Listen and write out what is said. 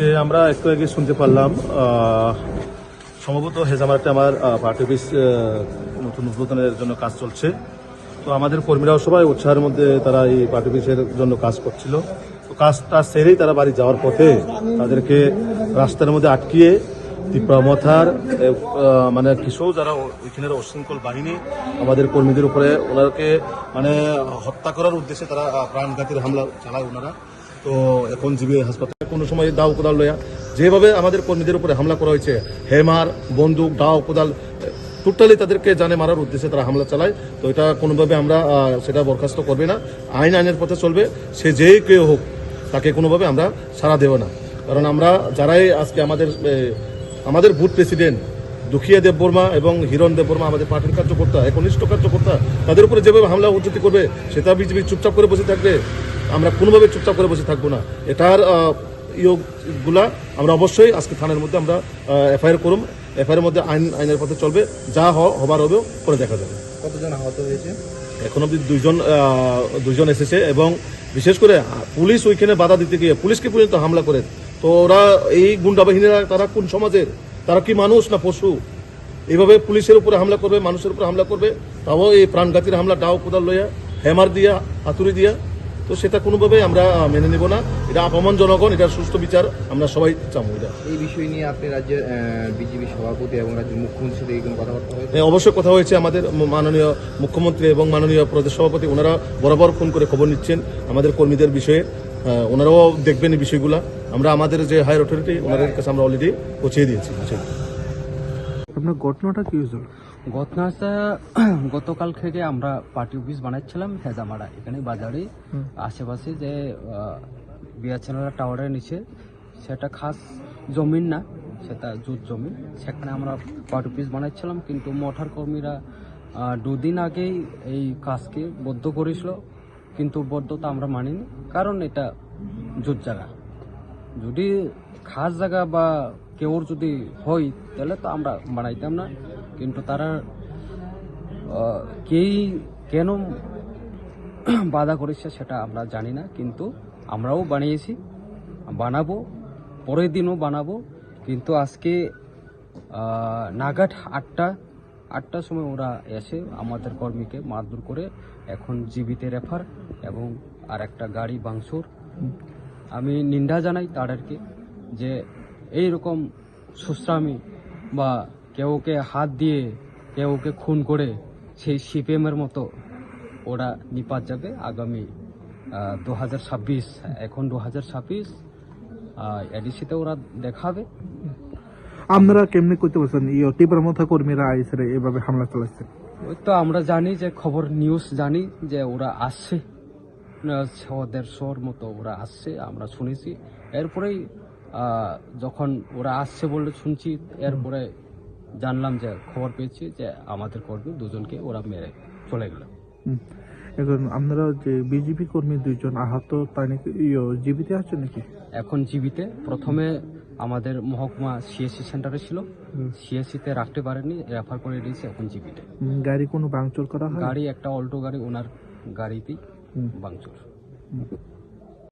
আজকে আমরা একটু আগে শুনতে পারলাম সম্ভবত হেজামারাতে আমার পার্টি অফিস নতুন উদ্বোধনের জন্য কাজ চলছে। তো আমাদের কর্মীরাও সবাই উৎসাহের মধ্যে তারা এই পার্টি অফিসের জন্য কাজ করছিল। তো কাজটা সেরেই তারা বাড়ি যাওয়ার পথে তাদেরকে রাস্তার মধ্যে আটকিয়ে তীব্রমথার মানে কিশোর যারা ওইখানের অশৃঙ্খল বাহিনী আমাদের কর্মীদের উপরে ওনাকে মানে হত্যা করার উদ্দেশ্যে তারা প্রাণঘাতীর হামলা চালায় ওনারা। তো এখন জিবি হাসপাতালে কোনো সময় দাও কোদাল লইয়া যেভাবে আমাদের কর্মীদের উপরে হামলা করা হয়েছে, হেমার বন্দুক দাও কোদাল টোটালি তাদেরকে জানে মারার উদ্দেশ্যে তারা হামলা চালায়। তো এটা কোনোভাবে আমরা সেটা বরখাস্ত করবে না, আইনের পথে চলবে। সে যেই কেউ হোক তাকে কোনোভাবে আমরা সাড়া দেব না। কারণ আমরা যারাই আজকে আমাদের বুথ প্রেসিডেন্ট দুখিয়া দেববর্মা এবং হিরণ দেববর্মা আমাদের পার্টির কার্যকর্তা, একনিষ্ঠ কার্যকর্তা, তাদের উপরে যেভাবে হামলা উদ্ধতি করবে সেটা বিজেপি চুপচাপ করে বসে থাকবে? আমরা কোনোভাবে চুপচাপ করে বসে থাকবো না। এটার ইয়োগুলা আমরা অবশ্যই আজকে থানার মধ্যে আমরা এফআইআর করুম। এফআইআর মধ্যে আইনের পথে চলবে, যা হবার হবে পরে দেখা যাবে। কতজন আহত হয়েছে? এখন অব্দি দুইজন এসেছে এবং বিশেষ করে পুলিশ ওইখানে বাধা দিতে গিয়ে পুলিশকে পর্যন্ত হামলা করে। তো ওরা এই গুন্ডা বাহিনীরা তারা কোন সমাজের? তারা কি মানুষ না পশু? এইভাবে পুলিশের উপরে হামলা করবে, মানুষের উপরে হামলা করবে, তাও এই প্রাণঘাতীর হামলা ডাও কোদাল লইয়া, হেমার দিয়া, হাতুড়ি দিয়া। তো সেটা কোনোভাবে আমরা মেনে নেব না। এটা অপমান জনগণ, এটার সুষ্ঠু বিচার আমরা সবাই চাবো। এটা এই বিষয় নিয়ে আপনি রাজ্যের বিজেপি সভাপতি এবং রাজ্যের মুখ্যমন্ত্রীর সাথে কোনো কথাবার্তা হয়েছে? অবশ্যই কথা হয়েছে। আমাদের মাননীয় মুখ্যমন্ত্রী এবং মাননীয় প্রদেশ সভাপতি ওনারা বরাবর ফোন করে খবর নিচ্ছেন আমাদের কর্মীদের বিষয়ে। ওনারাও দেখবেন এই বিষয়গুলো। আমরা আমাদের যে হায়ার অথরিটি ওনাদের কাছে আমরা অলরেডি পৌঁছে দিয়েছি। আপনার ঘটনাটা কি হয়েছিল? ঘটনাটা গতকাল থেকে আমরা পার্টি অফিস বানাচ্ছিলাম হেজামারা, এখানে বাজারে আশেপাশে যে বিয়াচেনারা টাওয়ারের নিচে, সেটা খাস জমিন না, সেটা জুট জমিন, সেখানে আমরা পার্টি অফিস বানাচ্ছিলাম। কিন্তু মোটর কর্মীরা দুদিন আগেই এই কাজকে বদ্ধ করেছিল, কিন্তু বদ্ধতা আমরা মানিনি, কারণ এটা জুট জায়গা। যদি খাস জায়গা বা কেউর যদি হয় তাহলে তো আমরা বানাইতাম না। কিন্তু তারা কেন বাধা করেছে সেটা আমরা জানি না, কিন্তু আমরাও বানিয়েছি, বানাবো, পরের দিনও বানাবো। কিন্তু আজকে নাগাদ আটটার সময় ওরা এসে আমাদের কর্মীকে মারধর করে এখন জীবিতে রেফার এবং আর একটা গাড়ি ভাঙচুর। আমি নিন্দা জানাই তাদেরকে যে এইরকম সুশ্রামী বা কেউকে হাত দিয়ে কেউকে খুন করে সেই সিপিএমের মতো ওরা নিপাত যাবে আগামী 2026। এখন 2026 এডিসিতে ওরা দেখাবে। আপনারা কেমনি করতে পারছেন তীব্রমথা কর্মীরা আইসে এভাবে হামলা চালাচ্ছে? ওই তো আমরা জানি যে খবর নিউজ জানি যে ওরা আসছে, 150 মতো ওরা আসছে, আমরা শুনেছি। এরপরেই যখন ওরা আসছে বলে শুনছি, এরপরে জানলাম যে খবর পেয়েছি যে আমাদের কর্মী দুজনকে ওরা মেরে চলে গেল। এখন আপনারা যে বিজেপি কর্মী দুইজন আহত, তাই নাকি জীবিতে আছে নাকি? এখন জীবিতে, প্রথমে আমাদের মহকুমা সিএসসি সেন্টারে ছিল, সিএসসিতে রাখতে পারেনি, রেফার করে দিয়েছে, এখন জীবিতে। গাড়ি কোনো ভাঙচুর করা হয়? গাড়ি একটা অল্টো গাড়ি, ওনার গাড়িতেই ভাঙচুর।